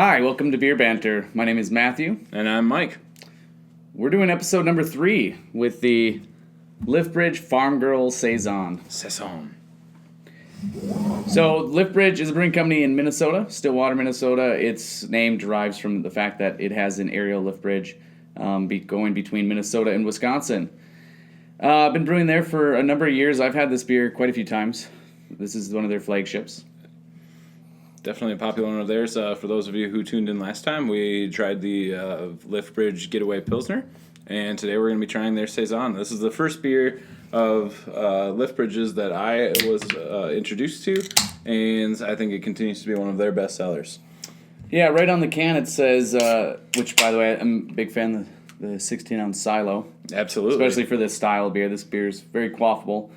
Hi, welcome to Beer Banter. My name is Matthew. And I'm Mike. We're doing episode number 3 with the Lift Bridge Farm Girl Saison. Saison. So, Lift Bridge is a brewing company in Minnesota, Stillwater, Minnesota. Its name derives from the fact that it has an aerial lift bridge going between Minnesota and Wisconsin. I've been brewing there for a number of years. I've had this beer quite a few times. This is one of their flagships. Definitely a popular one of theirs. For those of you who tuned in last time, we tried the Lift Bridge Getaway Pilsner, and today we're going to be trying their Saison. This is the first beer of Lift Bridge's that I was introduced to, and I think it continues to be one of their best sellers. Yeah, right on the can it says, which by the way, I'm a big fan of the 16-ounce silo. Absolutely. Especially for this style of beer. This beer is very quaffable.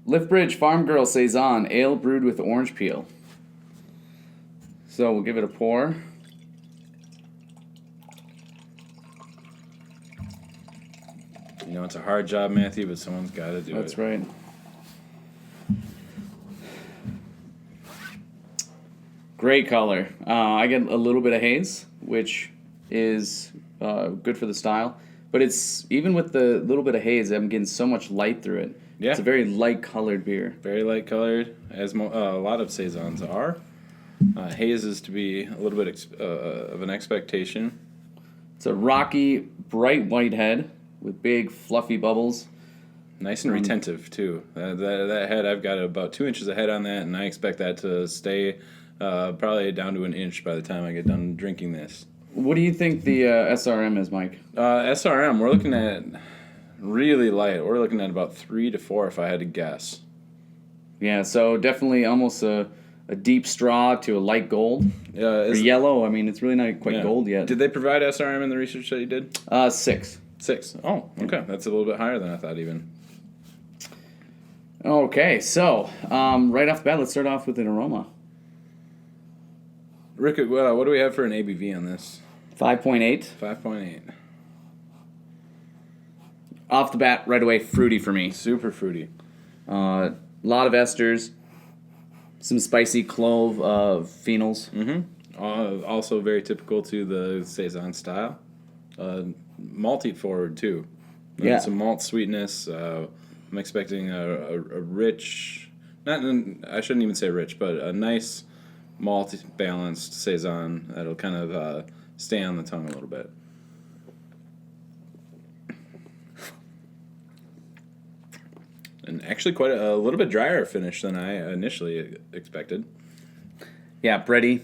Lift Bridge Farm Girl Saison, ale brewed with orange peel. So we'll give it a pour. You know, it's a hard job, Matthew, but someone's got to do it. That's right. Great color. I get a little bit of haze, which is good for the style. But it's even with the little bit of haze, I'm getting so much light through it. Yeah. It's a very light-colored beer. Very light-colored, as a lot of Saisons are. Haze is to be a little bit of an expectation. It's a rocky, bright white head with big, fluffy bubbles. Nice and retentive, too. That head, I've got about 2 inches of head on that, and I expect that to stay probably down to an inch by the time I get done drinking this. What do you think the SRM is, Mike? SRM, we're looking at really light. We're looking at about 3 to 4 if I had to guess. Yeah, so definitely almost a deep straw to a light gold. Or yellow. I mean, it's really not quite gold yet. Did they provide SRM in the research that you did? 6. 6. Oh, okay. That's a little bit higher than I thought even. Okay, so right off the bat, let's start off with an aroma. Rick, what do we have for an ABV on this? 5.8. 5.8. Off the bat, right away, fruity for me. Super fruity. A lot of esters, some spicy clove phenols. Mm-hmm. Also very typical to the Saison style. Malty forward, too. Yeah. Some malt sweetness. I'm expecting a rich, I shouldn't even say rich, but a nice malt balanced Saison that'll kind of stay on the tongue a little bit. And actually quite a little bit drier finish than I initially expected. Yeah, bready,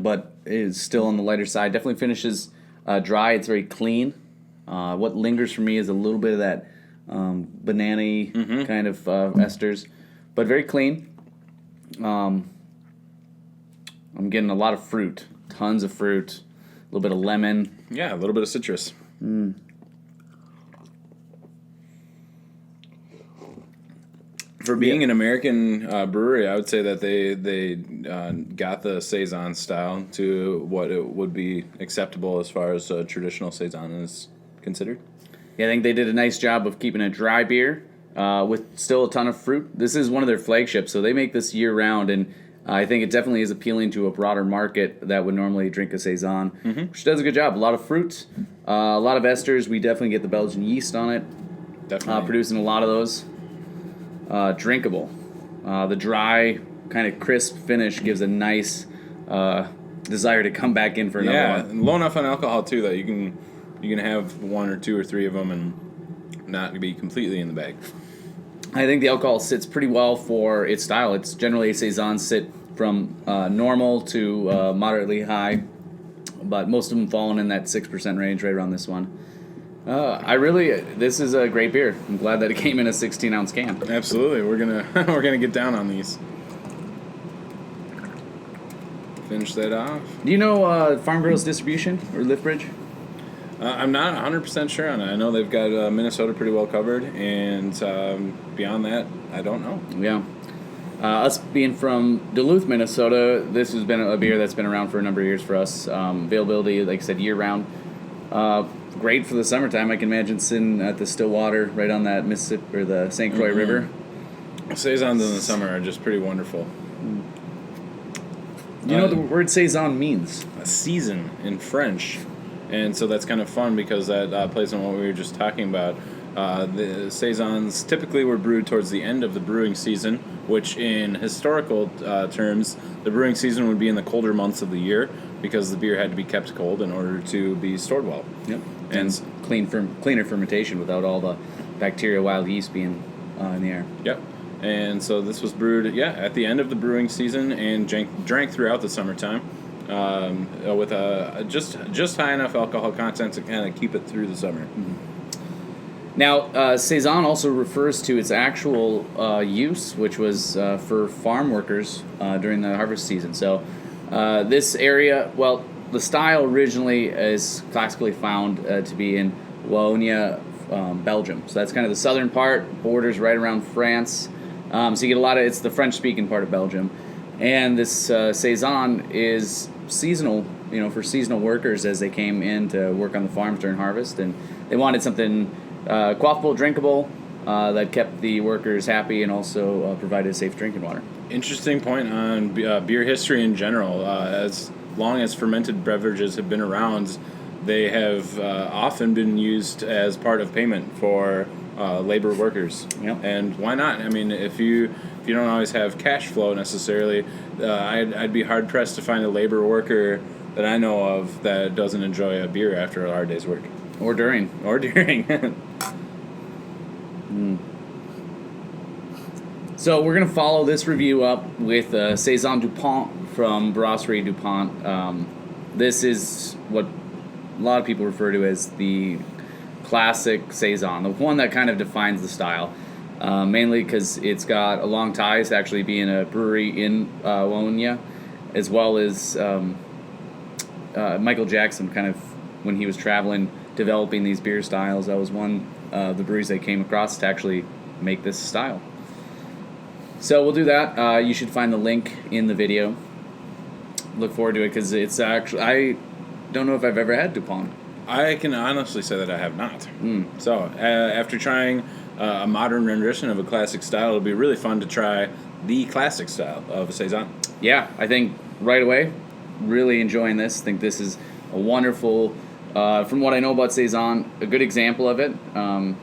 but is still on the lighter side. Definitely finishes dry. It's very clean. What lingers for me is a little bit of that banana-y kind of esters, but very clean. I'm getting a lot of fruit, tons of fruit, a little bit of lemon. Yeah, a little bit of citrus. For being an American brewery, I would say that they got the Saison style to what it would be acceptable as far as traditional Saison is considered. Yeah, I think they did a nice job of keeping a dry beer with still a ton of fruit. This is one of their flagships, so they make this year-round, and I think it definitely is appealing to a broader market that would normally drink a Saison, which does a good job. A lot of fruit, a lot of esters. We definitely get the Belgian yeast on it. Definitely. Producing a lot of those. Drinkable. The dry, kind of crisp finish gives a nice desire to come back in for another one. Yeah, low enough on alcohol, too, that you can have 1 or 2 or 3 of them and not be completely in the bag. I think the alcohol sits pretty well for its style. It's generally a Saison sit from normal to moderately high, but most of them falling in that 6% range right around this one. This is a great beer. I'm glad that it came in a 16-ounce can. Absolutely, we're gonna get down on these. Finish that off. Do you know Farm Girl's distribution or Lift Bridge? I'm not 100% sure on it. I know they've got Minnesota pretty well covered, and beyond that, I don't know. Yeah. Us being from Duluth, Minnesota, this has been a beer that's been around for a number of years for us. Availability, like I said, year-round. Great for the summertime. I can imagine sitting at the Stillwater right on that Mississippi or the St. Croix River. Saisons in the summer are just pretty wonderful. Do you know what the word Saison means? A season in French. And so that's kind of fun because that plays on what we were just talking about. The Saisons typically were brewed towards the end of the brewing season, which in historical terms, the brewing season would be in the colder months of the year because the beer had to be kept cold in order to be stored well. Yep. And cleaner fermentation without all the bacteria, wild yeast being in the air. Yep. And so this was brewed, at the end of the brewing season and drank throughout the summertime with just high enough alcohol content to kind of keep it through the summer. Mm-hmm. Now, Saison also refers to its actual use, which was for farm workers during the harvest season. So this area, well, the style originally is classically found to be in Wallonia, Belgium. So that's kind of the southern part, borders right around France. So you get it's the French-speaking part of Belgium. And this Saison is seasonal, for seasonal workers as they came in to work on the farms during harvest. And they wanted something quaffable, drinkable, that kept the workers happy and also provided safe drinking water. Interesting point on beer history in general. As long as fermented beverages have been around, they have often been used as part of payment for labor workers. Yep. And why not? I mean, if you don't always have cash flow necessarily, I'd be hard pressed to find a labor worker that I know of that doesn't enjoy a beer after a hard day's work. Or during. So we're going to follow this review up with Saison Dupont from Brasserie Dupont. This is what a lot of people refer to as the classic Saison, the one that kind of defines the style, mainly because it's got a long ties to actually being a brewery in Wallonia, as well as Michael Jackson kind of, when he was traveling, developing these beer styles, that was one of the breweries they came across to actually make this style. So we'll do that. You should find the link in the video. Look forward to it because it's actually, I don't know if I've ever had Dupont. I can honestly say that I have not. So after trying a modern rendition of a classic style, it'll be really fun to try the classic style of a Saison. Yeah, I think right away, really enjoying this. I think this is a wonderful, from what I know about Saison, a good example of it. And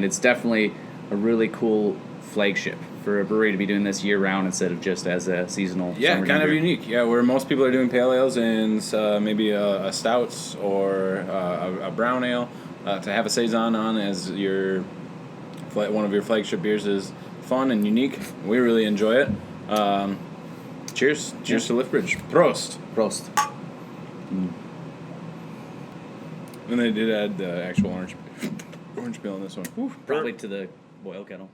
it's definitely a really cool flagship for a brewery to be doing this year-round instead of just as a seasonal. Yeah, kind of unique. Yeah, where most people are doing pale ales and maybe a stout or a brown ale, to have a Saison on as one of your flagship beers is fun and unique. We really enjoy it. Cheers. Cheers to Lift Bridge. Prost. And they did add the actual orange peel in this one. Probably to the boil kettle.